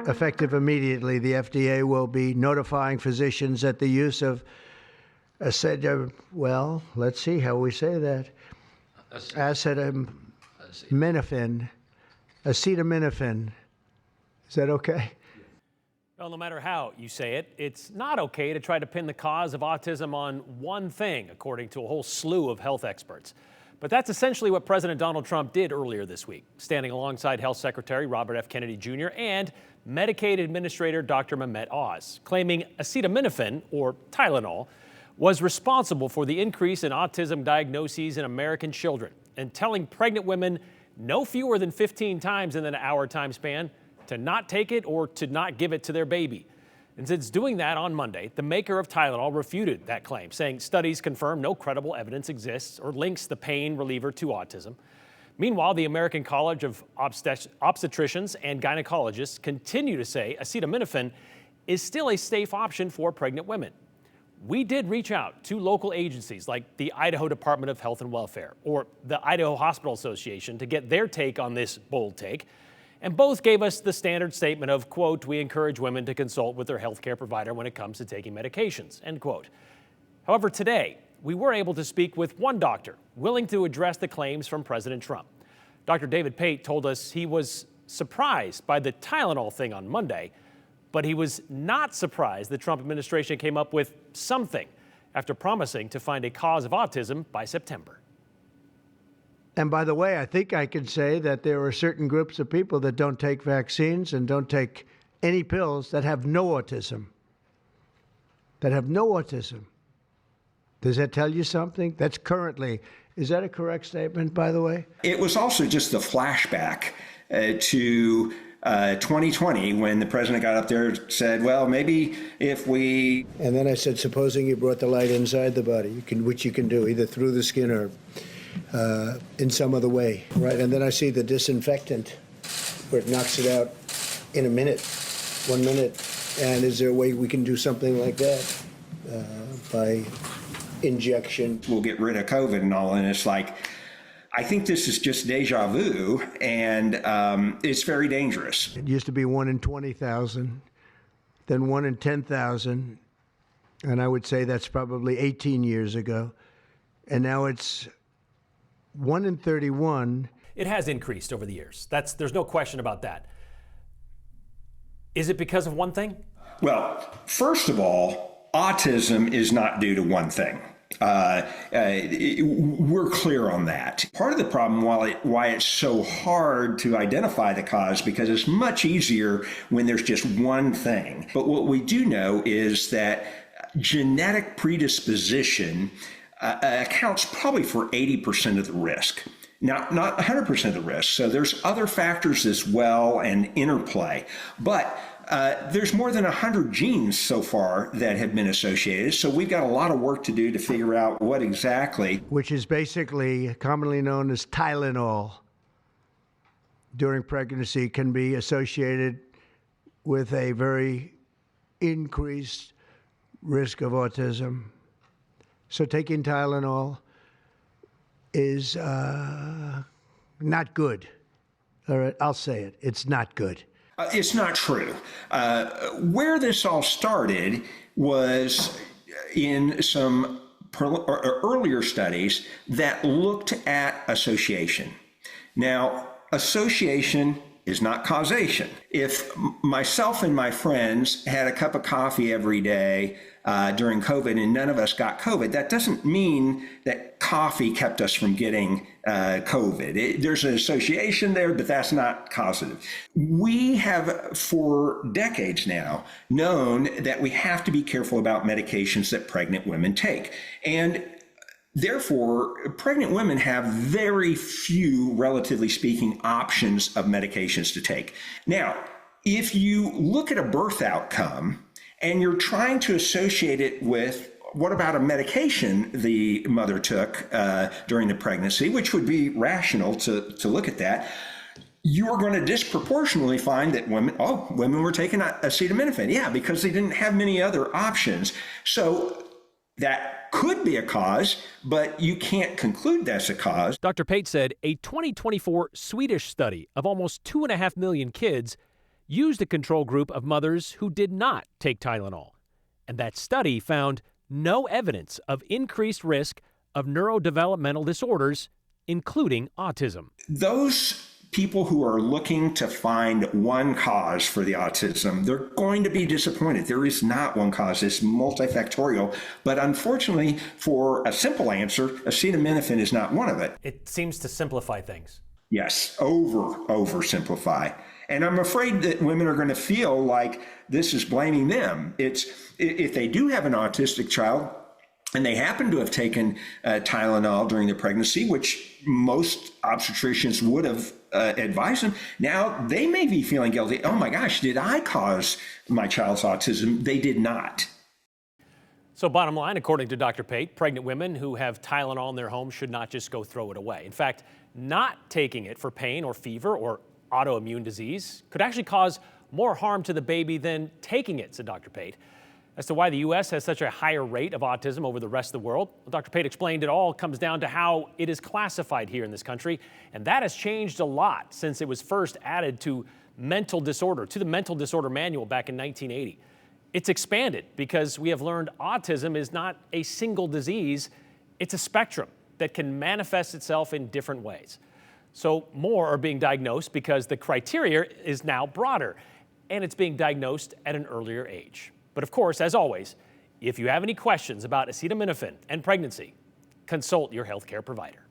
effective immediately, the FDA will be notifying physicians that the use of let's see how we say that. Acetaminophen. Is that okay? Well, no matter how you say it, it's not okay to try to pin the cause of autism on one thing, according to a whole slew of health experts. But that's essentially what President Donald Trump did earlier this week, standing alongside Health Secretary Robert F. Kennedy Jr. and Medicaid Administrator Dr. Mehmet Oz, claiming acetaminophen, or Tylenol, was responsible for the increase in autism diagnoses in American children, and telling pregnant women no fewer than 15 times in an hour time span to not take it or to not give it to their baby. And since doing that on Monday, the maker of Tylenol refuted that claim, saying studies confirm no credible evidence exists or links the pain reliever to autism. Meanwhile, the American College of Obstetricians and Gynecologists continue to say acetaminophen is still a safe option for pregnant women. We did reach out to local agencies like the Idaho Department of Health and Welfare or the Idaho Hospital Association to get their take on this bold take. And both gave us the standard statement of, quote, we encourage women to consult with their healthcare provider when it comes to taking medications, end quote. However, today, we were able to speak with one doctor willing to address the claims from President Trump. Dr. David Pate told us he was surprised by the Tylenol thing on Monday, but he was not surprised the Trump administration came up with something after promising to find a cause of autism by September. And by the way, I think I can say that there are certain groups of people that don't take vaccines and don't take any pills that have no autism. Does that tell you something? That's currently, is that a correct statement, by the way? It was also just a flashback to 2020 when the president got up there and said, well, maybe if we... And then I said, supposing you brought the light inside the body, which you can do either through the skin or in some other way, right? And then I see the disinfectant where it knocks it out in 1 minute. And is there a way we can do something like that by injection? We'll get rid of COVID and all, and it's like, I think this is just deja vu, and it's very dangerous. It used to be 1 in 20,000, then 1 in 10,000, and I would say that's probably 18 years ago, and now it's 1 in 31. It has increased over the years. There's no question about that. Is it because of one thing? Well, first of all, autism is not due to one thing. We're clear on that. Part of the problem why it's so hard to identify the cause, because it's much easier when there's just one thing. But what we do know is that genetic predisposition accounts probably for 80% of the risk. Now, not 100% of the risk. So there's other factors as well and interplay. But there's more than 100 genes so far that have been associated. So we've got a lot of work to do to figure out what exactly. Which is basically commonly known as Tylenol during pregnancy can be associated with a very increased risk of autism. So taking Tylenol is not good. All right, I'll say it. It's not good. It's not true. Where this all started was in some earlier studies that looked at association. Now, association is not causation. If myself and my friends had a cup of coffee every day during COVID and none of us got COVID, that doesn't mean that coffee kept us from getting COVID. There's an association there, but that's not causative. We have for decades now known that we have to be careful about medications that pregnant women take. And therefore, pregnant women have very few, relatively speaking, options of medications to take. Now, if you look at a birth outcome and you're trying to associate it with what about a medication the mother took during the pregnancy, which would be rational to look at that, you're going to disproportionately find that women were taking acetaminophen. Yeah, because they didn't have many other options. So that could be a cause, but you can't conclude that's a cause. Dr. Pate said a 2024 Swedish study of almost 2.5 million kids used a control group of mothers who did not take Tylenol. And that study found no evidence of increased risk of neurodevelopmental disorders, including autism. Those people who are looking to find one cause for the autism, they're going to be disappointed. There is not one cause. It's multi-factorial. But unfortunately, for a simple answer, acetaminophen is not one of it. It seems to simplify things. Yes, oversimplify. And I'm afraid that women are going to feel like this is blaming them. It's if they do have an autistic child and they happen to have taken Tylenol during the pregnancy, which most obstetricians would have advised them, now they may be feeling guilty. Oh my gosh, did I cause my child's autism? They did not. So bottom line, according to Dr. Pate, pregnant women who have Tylenol in their home should not just go throw it away. In fact, not taking it for pain or fever or autoimmune disease could actually cause more harm to the baby than taking it, said Dr. Pate. As to why the U.S. has such a higher rate of autism over the rest of the world, well, Dr. Pate explained it all comes down to how it is classified here in this country, and that has changed a lot since it was first added to the mental disorder manual back in 1980. It's expanded because we have learned autism is not a single disease, it's a spectrum that can manifest itself in different ways. So more are being diagnosed because the criteria is now broader, and it's being diagnosed at an earlier age. But of course, as always, if you have any questions about acetaminophen and pregnancy, consult your healthcare provider.